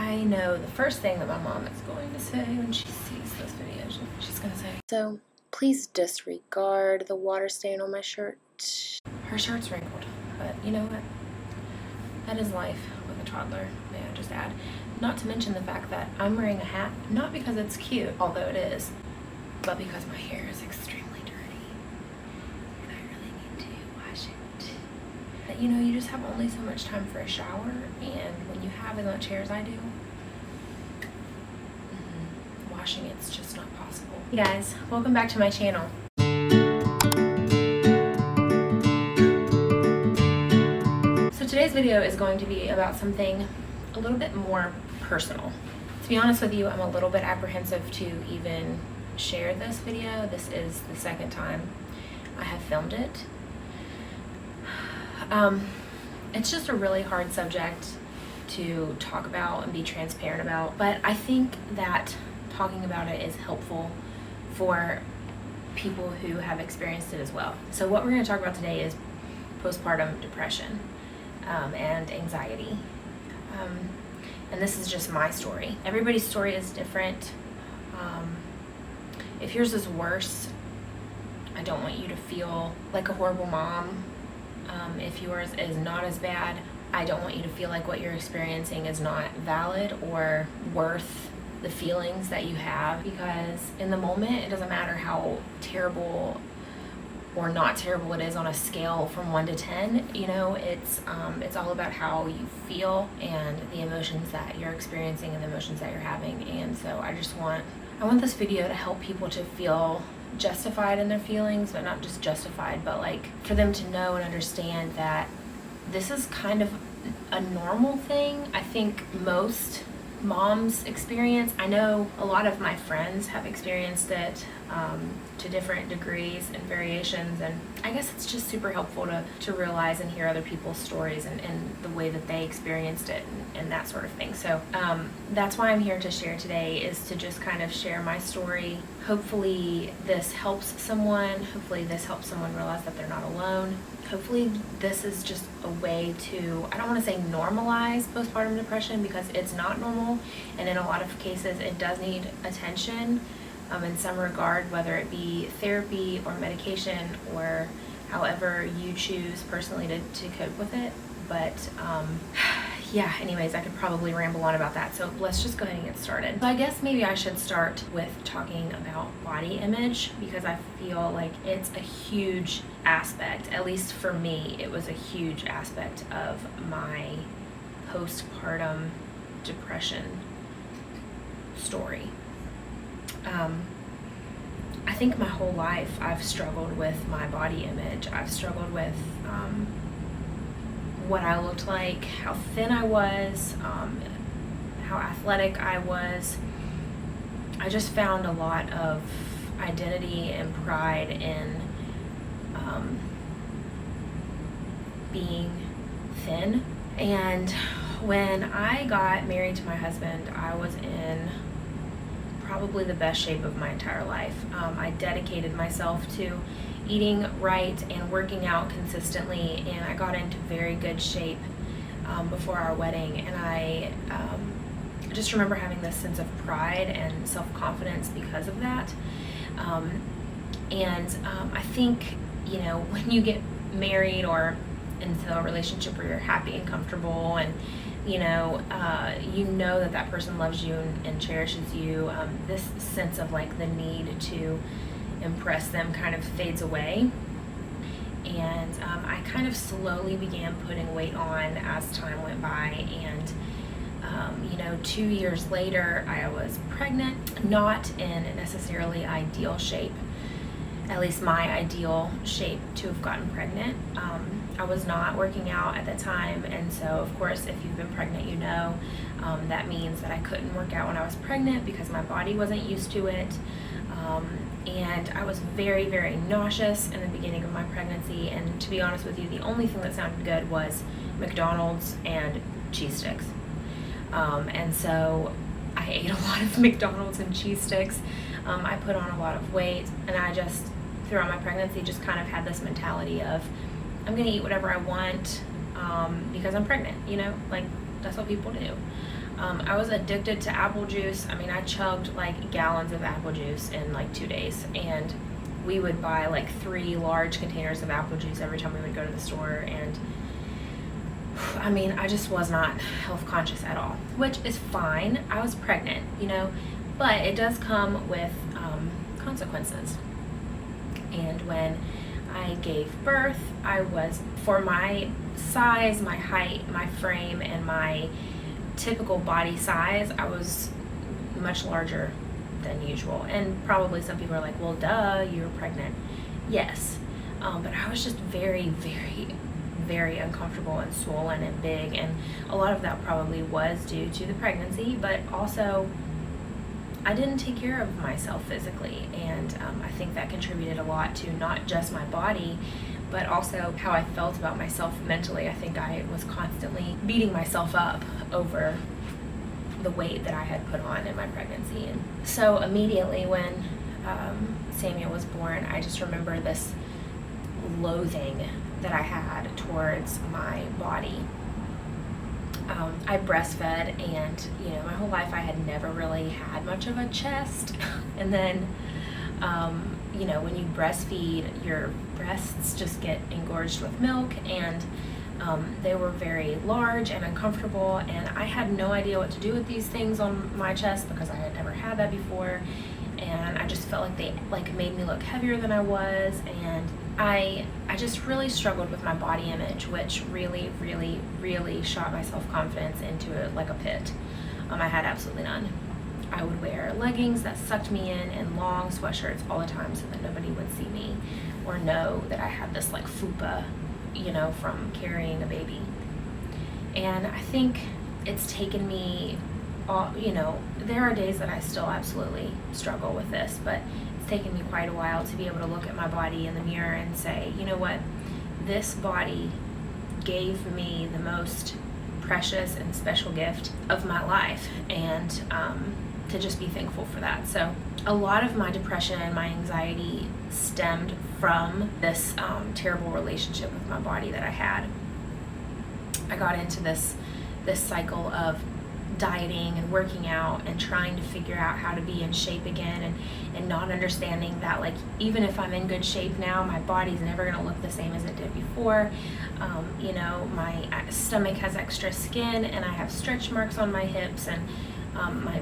I know the first thing that my mom is going to say when she sees this video, she's going to say, "So please disregard the water stain on my shirt." Her shirt's wrinkled, but you know what? That is life with a toddler, may I just add. Not to mention the fact that I'm wearing a hat, not because it's cute, although it is, but because my hair is extremely dirty, and I really need to wash it. But you know, you just have only so much time for a shower, and when you have as much hair as I do, washing it's just not possible. Hey guys, welcome back to my channel. So today's video is going to be about something a little bit more personal. To be honest with you, I'm a little bit apprehensive to even share this video. This is the second time I have filmed it. It's just a really hard subject to talk about and be transparent about, but I think that talking about it is helpful for people who have experienced it as well. So what we're going to talk about today is postpartum depression and anxiety. And this is just my story. Everybody's story is different. If yours is worse, I don't want you to feel like a horrible mom. If yours is not as bad, I don't want you to feel like what you're experiencing is not valid or worth the feelings that you have, because in the moment it doesn't matter how terrible or not terrible it is on a scale from 1 to 10. You know, it's all about how you feel and the emotions that you're experiencing and the emotions that you're having. And so I want this video to help people to feel justified in their feelings, but not just justified, but like for them to know and understand that this is kind of a normal thing. I think most moms experience. I know a lot of my friends have experienced it to different degrees and variations, and I guess it's just super helpful to realize and hear other people's stories and the way that they experienced it and that sort of thing. So that's why I'm here to share today, is to just kind of share my story. Hopefully this helps someone. Hopefully this helps someone realize that they're not alone. Hopefully this is just a way to, I don't want to say normalize postpartum depression, because it's not normal, and in a lot of cases it does need attention in some regard, whether it be therapy or medication or however you choose personally to cope with it. But yeah, anyways, I could probably ramble on about that, so let's just go ahead and get started. So I guess maybe I should start with talking about body image, because I feel like it's a huge aspect, at least for me, it was a huge aspect of my postpartum depression story. I think my whole life I've struggled with my body image. I've struggled with what I looked like, how thin I was, how athletic I was. I just found a lot of identity and pride in being thin. And when I got married to my husband, I was in probably the best shape of my entire life. I dedicated myself to eating right and working out consistently, and I got into very good shape before our wedding. And I just remember having this sense of pride and self-confidence because of that. I think, you know, when you get married or into a relationship where you're happy and comfortable, and you know that person loves you and cherishes you, this sense of like the need to impress them kind of fades away. And I kind of slowly began putting weight on as time went by, and 2 years later I was pregnant, not in necessarily ideal shape, at least my ideal shape to have gotten pregnant. I was not working out at the time, and so of course if you've been pregnant, you know that means that I couldn't work out when I was pregnant because my body wasn't used to it. And I was very, very nauseous in the beginning of my pregnancy, and to be honest with you, the only thing that sounded good was McDonald's and cheese sticks. And so I ate a lot of McDonald's and cheese sticks. I put on a lot of weight, and I just, throughout my pregnancy, just kind of had this mentality of, I'm gonna eat whatever I want because I'm pregnant, you know, like that's what people do. I was addicted to apple juice. I mean, I chugged like gallons of apple juice in like 2 days, and we would buy like 3 large containers of apple juice every time we would go to the store. And I mean, I just was not health conscious at all, which is fine. I was pregnant, you know, but it does come with consequences. And when I gave birth, I was, for my size, my height, my frame, and my typical body size, I was much larger than usual. And probably some people are like, well, duh, you were pregnant. Yes. But I was just very, very, very uncomfortable and swollen and big. And a lot of that probably was due to the pregnancy, but also I didn't take care of myself physically. And I think that contributed a lot to not just my body, but also how I felt about myself mentally. I think I was constantly beating myself up over the weight that I had put on in my pregnancy. And so immediately when Samuel was born, I just remember this loathing that I had towards my body. I breastfed, and you know, my whole life I had never really had much of a chest. And then you know, when you breastfeed, your breasts just get engorged with milk, and they were very large and uncomfortable, and I had no idea what to do with these things on my chest because I had never had that before. And I just felt like they made me look heavier than I was, and I just really struggled with my body image, which really, really, really shot my self-confidence into a pit. I had absolutely none. I would wear leggings that sucked me in and long sweatshirts all the time so that nobody would see me or know that I had this like fupa, you know, from carrying a baby. And I think it's taken me, you know, there are days that I still absolutely struggle with this, but it's taken me quite a while to be able to look at my body in the mirror and say, you know what, this body gave me the most precious and special gift of my life, and to just be thankful for that. So a lot of my depression and my anxiety stemmed from this terrible relationship with my body that I had. I got into this cycle of dieting and working out and trying to figure out how to be in shape again, and not understanding that like even if I'm in good shape now, my body's never going to look the same as it did before. You know, my stomach has extra skin, and I have stretch marks on my hips, and my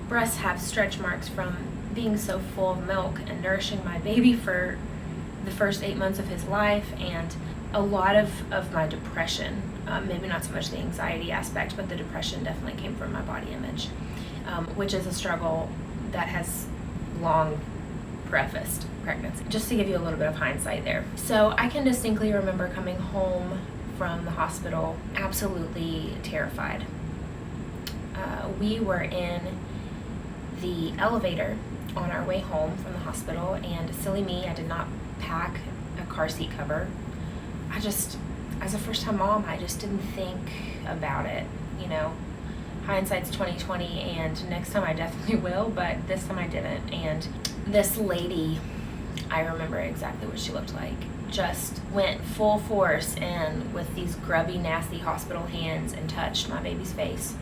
breasts have stretch marks from being so full of milk and nourishing my baby for the first 8 months of his life. And a lot of my depression, maybe not so much the anxiety aspect, but the depression definitely came from my body image, which is a struggle that has long prefaced pregnancy. Just to give you a little bit of hindsight there. So I can distinctly remember coming home from the hospital absolutely terrified. We were in the elevator on our way home from the hospital, and silly me, I did not pack a car seat cover. As a first-time mom, I just didn't think about it, you know. Hindsight's 20/20, and next time I definitely will, but this time I didn't. And this lady, I remember exactly what she looked like, just went full force and with these grubby, nasty hospital hands and touched my baby's face.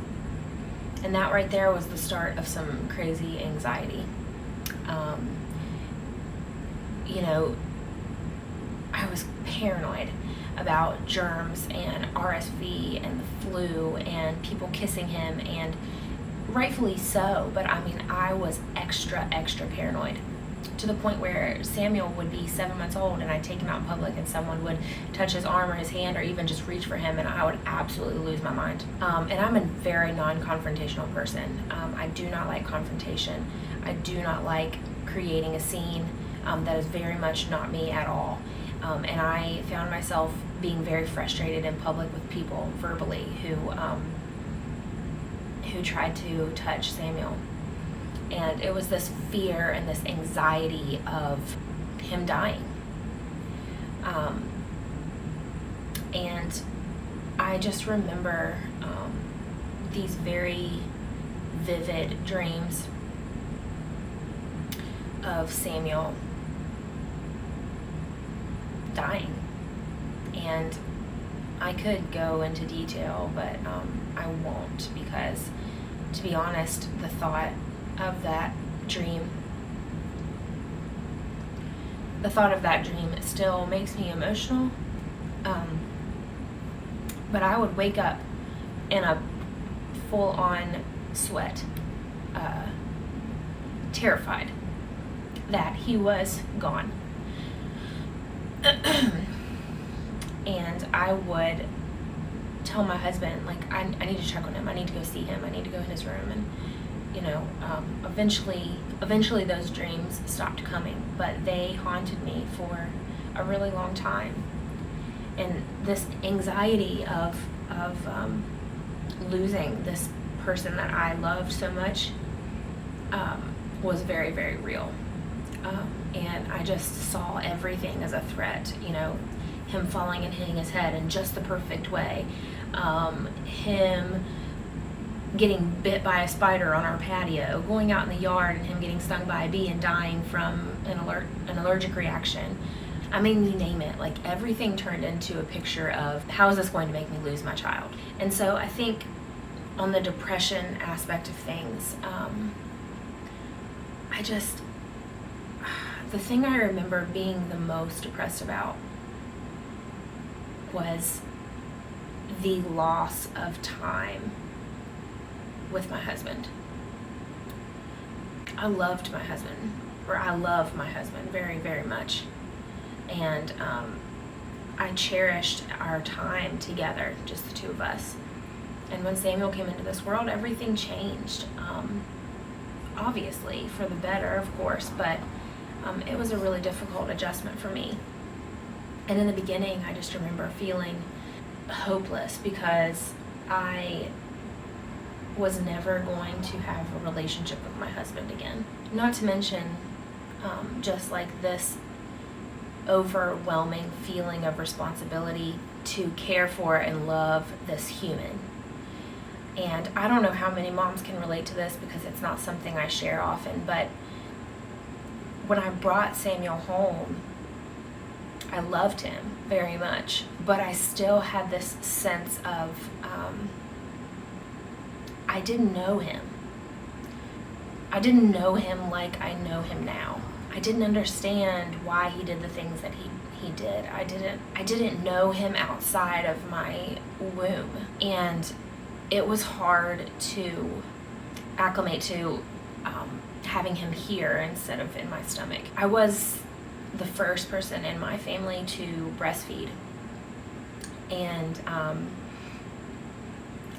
And that right there was the start of some crazy anxiety. You know, I was paranoid about germs and RSV and the flu and people kissing him, and rightfully so, but I mean, I was extra paranoid, to the point where Samuel would be 7 months old and I'd take him out in public and someone would touch his arm or his hand or even just reach for him, and I would absolutely lose my mind. And I'm a very non-confrontational person. I do not like confrontation. I do not like creating a scene. That is very much not me at all. And I found myself being very frustrated in public with people verbally who tried to touch Samuel. And it was this fear and this anxiety of him dying. And I just remember these very vivid dreams of Samuel dying. And I could go into detail, but I won't, because to be honest, the thought of that dream still makes me emotional. But I would wake up in a full-on sweat, terrified that he was gone. And I would tell my husband, like, I need to check on him. I need to go see him. I need to go in his room. And, you know, eventually those dreams stopped coming, but they haunted me for a really long time. And this anxiety of losing this person that I loved so much was very, very real. And I just saw everything as a threat, you know, him falling and hitting his head in just the perfect way, him getting bit by a spider on our patio, going out in the yard and him getting stung by a bee and dying from an allergic reaction. I mean, you name it, like everything turned into a picture of how is this going to make me lose my child. And so I think on the depression aspect of things, the thing I remember being the most depressed about was the loss of time with my husband. I love my husband very, very much. And I cherished our time together, just the two of us. And when Samuel came into this world, everything changed. Obviously, for the better, of course, but it was a really difficult adjustment for me. And in the beginning, I just remember feeling hopeless because I was never going to have a relationship with my husband again. Not to mention, just like this overwhelming feeling of responsibility to care for and love this human. And I don't know how many moms can relate to this because it's not something I share often, but when I brought Samuel home, I loved him very much, but I still had this sense of, I didn't know him. I didn't know him like I know him now. I didn't understand why he did the things that he did. I didn't know him outside of my womb. And it was hard to acclimate to having him here instead of in my stomach. I was the first person in my family to breastfeed. And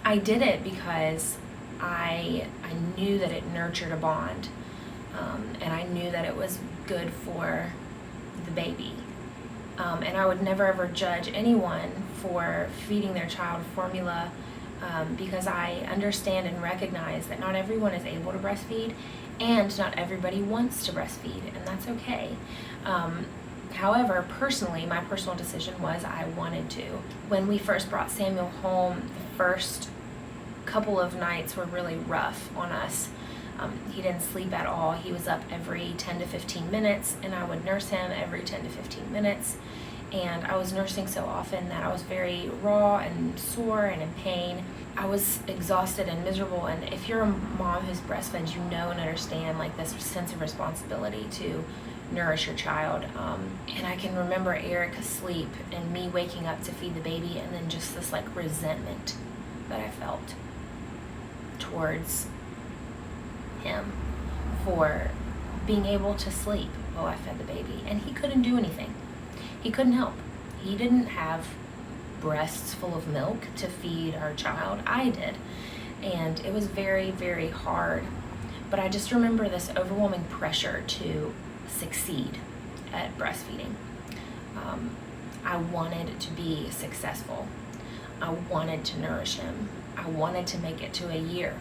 I did it because I knew that it nurtured a bond. And I knew that it was good for the baby. And I would never ever judge anyone for feeding their child formula because I understand and recognize that not everyone is able to breastfeed and not everybody wants to breastfeed, and that's okay. However, personally, my personal decision was I wanted to. When we first brought Samuel home, the first couple of nights were really rough on us. He didn't sleep at all. He was up every 10 to 15 minutes, and I would nurse him every 10 to 15 minutes. And I was nursing so often that I was very raw and sore and in pain. I was exhausted and miserable, and if you're a mom who's breastfed, you know and understand like this sense of responsibility to nourish your child. And I can remember Eric asleep and me waking up to feed the baby, and then just this like resentment that I felt towards him for being able to sleep while I fed the baby. And he couldn't do anything. He couldn't help. He didn't have breasts full of milk to feed our child. I did. And it was very, very hard. But I just remember this overwhelming pressure to succeed at breastfeeding. I wanted to be successful. I wanted to nourish him. I wanted to make it to a year.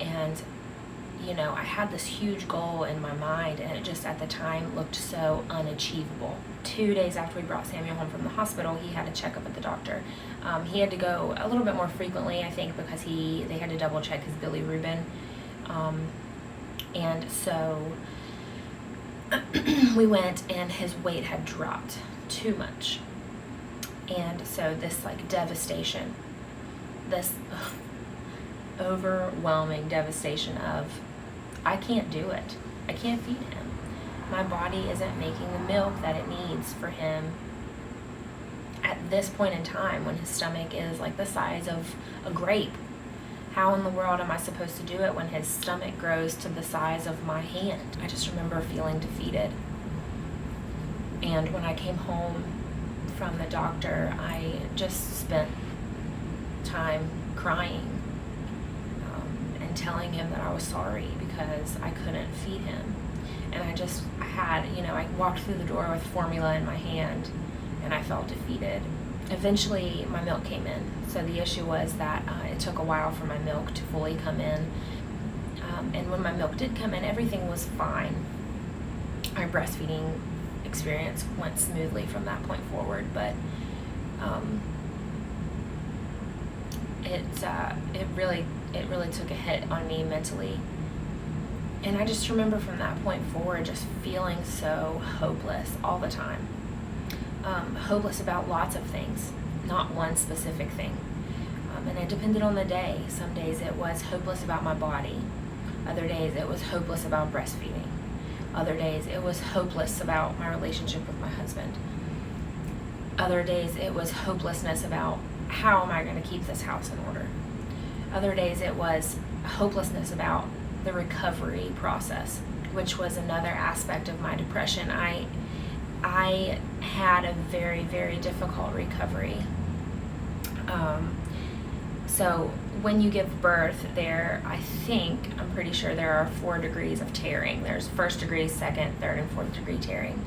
And you know, I had this huge goal in my mind, and it just at the time looked so unachievable. 2 days after we brought Samuel home from the hospital, he had a checkup at the doctor. He had to go a little bit more frequently, I think, because they had to double check his bilirubin. And so we went, and his weight had dropped too much. And so this like devastation, overwhelming devastation of, I can't do it. I can't feed him. My body isn't making the milk that it needs for him at this point in time when his stomach is like the size of a grape. How in the world am I supposed to do it when his stomach grows to the size of my hand? I just remember feeling defeated. And when I came home from the doctor, I just spent time crying and telling him that I was sorry because I couldn't feed him. And I walked through the door with formula in my hand and I felt defeated. Eventually my milk came in. So the issue was that it took a while for my milk to fully come in. And when my milk did come in, everything was fine. My breastfeeding experience went smoothly from that point forward, but it really took a hit on me mentally. And I just remember from that point forward just feeling so hopeless all the time. Hopeless about lots of things, not one specific thing. And it depended on the day. Some days it was hopeless about my body. Other days it was hopeless about breastfeeding. Other days it was hopeless about my relationship with my husband. Other days it was hopelessness about how am I going to keep this house in order. Other days it was hopelessness about the recovery process, which was another aspect of my depression. I had a very, very difficult recovery. So when you give birth, I'm pretty sure there are 4 degrees of tearing. There's 1st degree, 2nd, 3rd, and 4th degree tearing.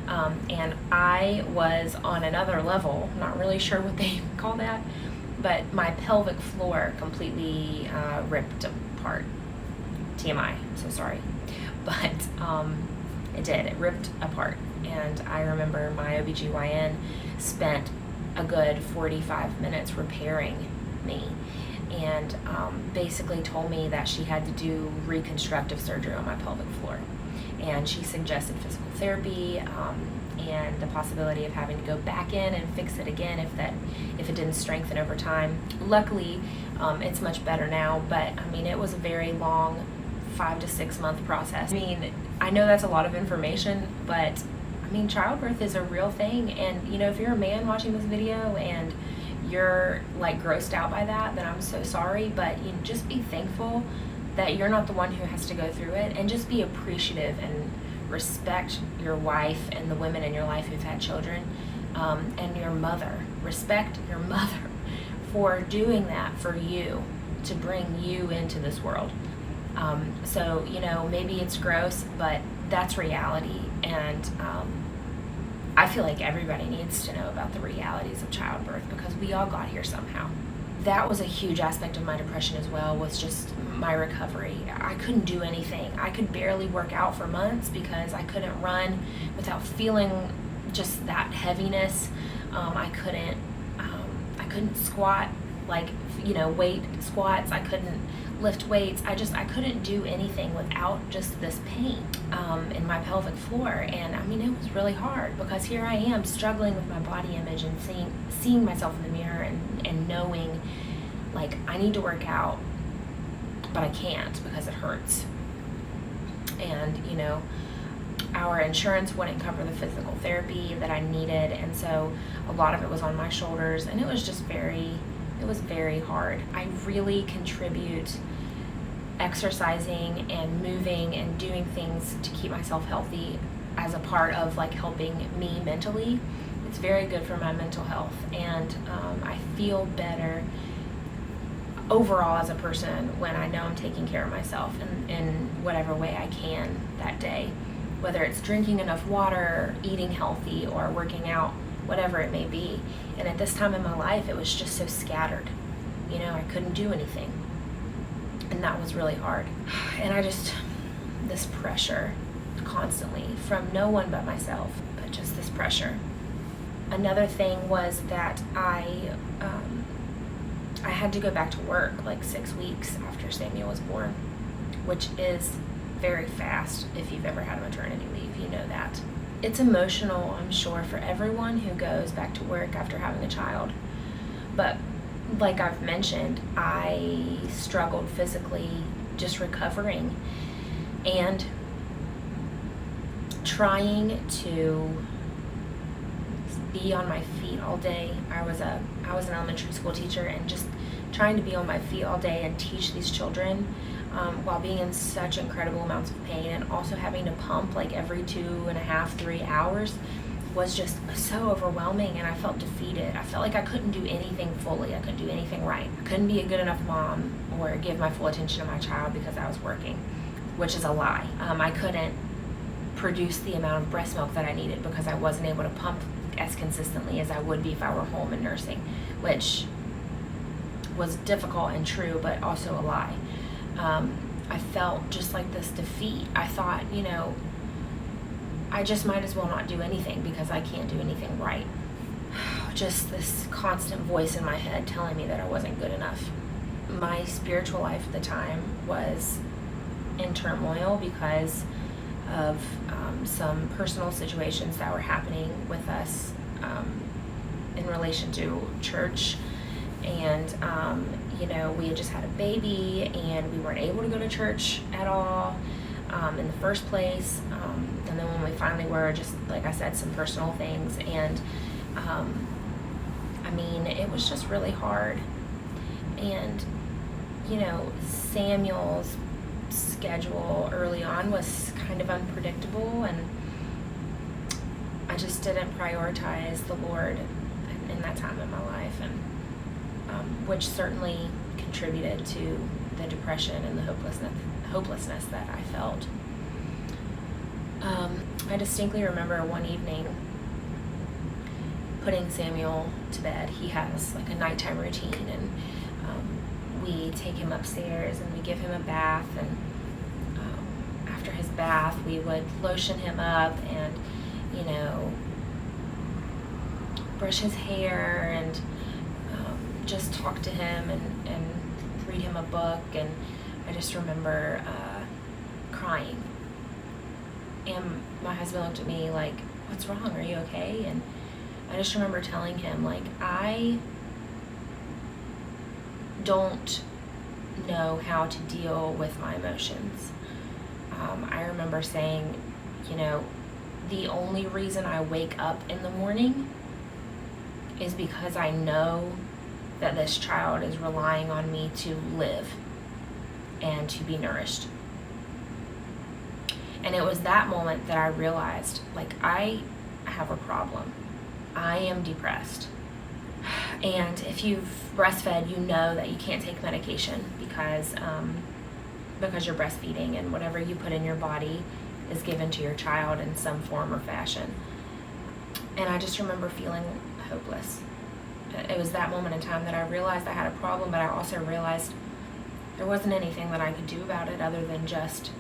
And I was on another level, not really sure what they call that, but my pelvic floor completely ripped apart. TMI, I'm so sorry. But it ripped apart. And I remember my OBGYN spent a good 45 minutes repairing me and basically told me that she had to do reconstructive surgery on my pelvic floor. And she suggested physical therapy and the possibility of having to go back in and fix it again if it didn't strengthen over time. Luckily, it's much better now, but it was a very long 5 to 6 month process. I know that's a lot of information, but childbirth is a real thing. And if you're a man watching this video and you're like grossed out by that, then I'm so sorry, but just be thankful that you're not the one who has to go through it, and just be appreciative and respect your wife and the women in your life who've had children, and your mother. Respect your mother for doing that for you, to bring you into this world. So maybe it's gross, but that's reality. And I feel like everybody needs to know about the realities of childbirth because we all got here somehow. That was a huge aspect of my depression as well, was just my recovery. I couldn't do anything. I could barely work out for months because I couldn't run without feeling just that heaviness. I couldn't squat, weight squats. I couldn't lift weights. I couldn't do anything without just this pain in my pelvic floor. And it was really hard because here I am struggling with my body image and seeing myself in the mirror and knowing I need to work out, but I can't because it hurts. And our insurance wouldn't cover the physical therapy that I needed, and so a lot of it was on my shoulders, and it was very hard. I really contribute exercising and moving and doing things to keep myself healthy as a part of helping me mentally. It's very good for my mental health, and I feel better overall as a person when I know I'm taking care of myself in whatever way I can that day, whether it's drinking enough water, eating healthy, or working out, whatever it may be. And at this time in my life, it was just so scattered. I couldn't do anything. And that was really hard. And this pressure constantly from no one but myself, but just this pressure. Another thing was that I had to go back to work 6 weeks after Samuel was born, which is very fast. If you've ever had a maternity leave, you know that. It's emotional, I'm sure, for everyone who goes back to work after having a child. But like I've mentioned, I struggled physically just recovering and trying to be on my feet all day. I was an elementary school teacher, and just trying to be on my feet all day and teach these children while being in such incredible amounts of pain, and also having to pump like every 2.5, 3 hours was just so overwhelming, and I felt defeated. I felt like I couldn't do anything fully. I couldn't do anything right. I couldn't be a good enough mom or give my full attention to my child because I was working, which is a lie. I couldn't produce the amount of breast milk that I needed because I wasn't able to pump as consistently as I would be if I were home and nursing, which was difficult and true, but also a lie. I felt just like this defeat. I thought, I just might as well not do anything because I can't do anything right. Just this constant voice in my head telling me that I wasn't good enough. My spiritual life at the time was in turmoil because of some personal situations that were happening with us in relation to church. And, we had just had a baby, and we weren't able to go to church at all in the first place. And then when we finally were, just like I said, some personal things. And, it was just really hard. And, Samuel's schedule early on was kind of unpredictable, and I just didn't prioritize the Lord in that time in my life, and which certainly contributed to the depression and the hopelessness that I felt. I distinctly remember one evening putting Samuel to bed. He has like a nighttime routine, and we take him upstairs and we give him a bath, and after his bath we would lotion him up and brush his hair and just talk to him and read him a book. And I just remember crying, and my husband looked at me like, "What's wrong? Are you okay?" And I just remember telling him, like, I don't know how to deal with my emotions. I remember saying, the only reason I wake up in the morning is because I know that this child is relying on me to live and to be nourished. And it was that moment that I realized, like, I have a problem. I am depressed. And if you've breastfed, you know that you can't take medication because you're breastfeeding, and whatever you put in your body is given to your child in some form or fashion. And I just remember feeling hopeless. It was that moment in time that I realized I had a problem, but I also realized there wasn't anything that I could do about it other than just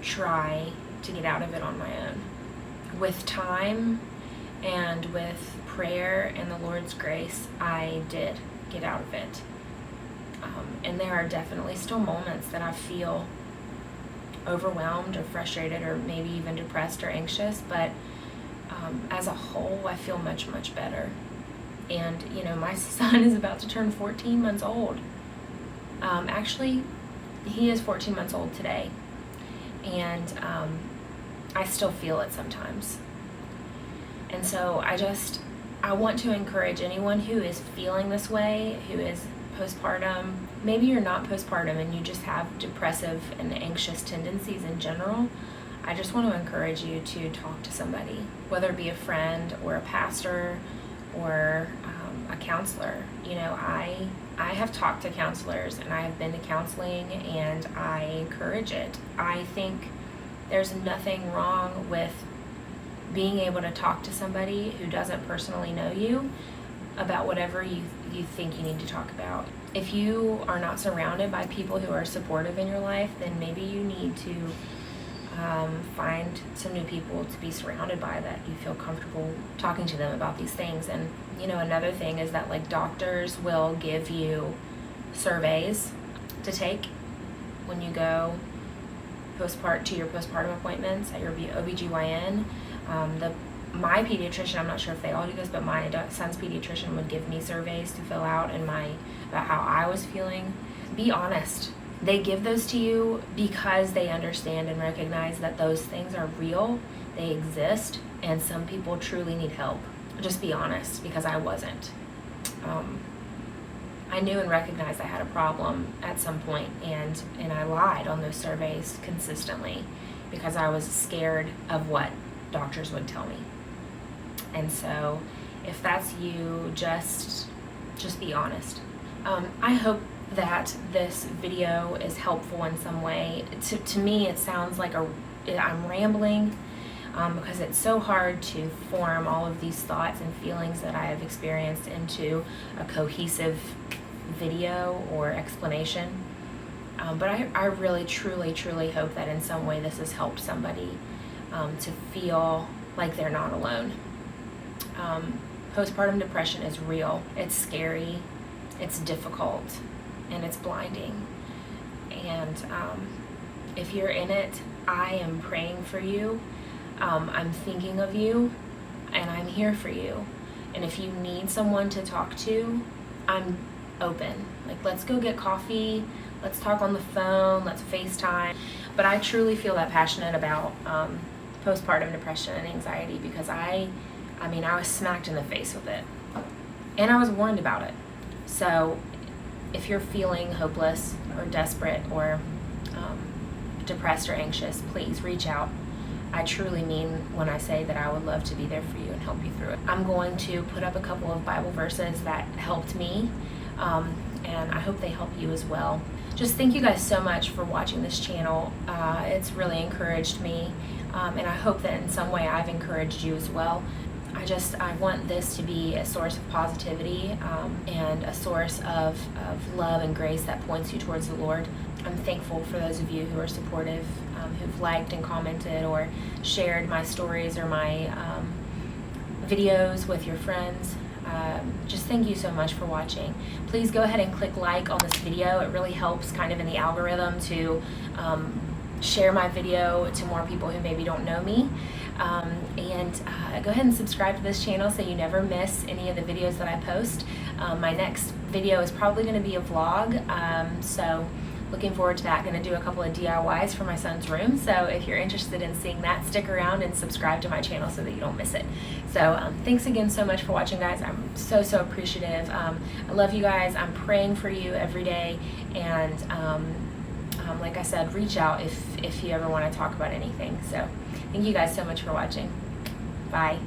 try to get out of it on my own. With time and with prayer and the Lord's grace, I did get out of it. And there are definitely still moments that I feel overwhelmed or frustrated or maybe even depressed or anxious, but as a whole, I feel much, much better. And, my son is about to turn 14 months old. Actually, he is 14 months old today. And I still feel it sometimes. And so I want to encourage anyone who is feeling this way, who is postpartum. Maybe you're not postpartum and you just have depressive and anxious tendencies in general. I just want to encourage you to talk to somebody, whether it be a friend or a pastor or a counselor. I have talked to counselors and I have been to counseling, and I encourage it. I think there's nothing wrong with being able to talk to somebody who doesn't personally know you about whatever you think you need to talk about. If you are not surrounded by people who are supportive in your life, then maybe you need to find some new people to be surrounded by that you feel comfortable talking to them about these things. And another thing is that, like, doctors will give you surveys to take when you go to your postpartum appointments at your OBGYN. The my pediatrician, I'm not sure if they all do this, but my son's pediatrician would give me surveys to fill out about how I was feeling. Be honest. They give those to you because they understand and recognize that those things are real, they exist, and some people truly need help. Just be honest, because I wasn't. I knew and recognized I had a problem at some point, and I lied on those surveys consistently because I was scared of what doctors would tell me. And so if that's you, just be honest. I hope that this video is helpful in some way. To me, it sounds like I'm rambling because it's so hard to form all of these thoughts and feelings that I have experienced into a cohesive video or explanation. But I really, truly hope that in some way this has helped somebody to feel like they're not alone. Postpartum depression is real. It's scary, it's difficult, and it's blinding. And if you're in it, I am praying for you. I'm thinking of you, and I'm here for you. And if you need someone to talk to, I'm open. Like, let's go get coffee, let's talk on the phone, let's FaceTime. But I truly feel that passionate about postpartum depression and anxiety because I was smacked in the face with it, and I was warned about it. So if you're feeling hopeless or desperate or depressed or anxious, please reach out. I truly mean when I say that I would love to be there for you and help you through it. I'm going to put up a couple of Bible verses that helped me, and I hope they help you as well. Just thank you guys so much for watching this channel. It's really encouraged me, and I hope that in some way I've encouraged you as well. I want this to be a source of positivity and a source of love and grace that points you towards the Lord. I'm thankful for those of you who are supportive, who've liked and commented or shared my stories or my videos with your friends. Just thank you so much for watching. Please go ahead and click like on this video. It really helps kind of in the algorithm to share my video to more people who maybe don't know me. And go ahead and subscribe to this channel so you never miss any of the videos that I post. My next video is probably going to be a vlog, so looking forward to that. Going to do a couple of DIYs for my son's room, so if you're interested in seeing that, stick around and subscribe to my channel so that you don't miss it. So thanks again so much for watching, guys. I'm so appreciative. I love you guys. I'm praying for you every day, and like I said, reach out if you ever want to talk about anything. So thank you guys so much for watching. Bye.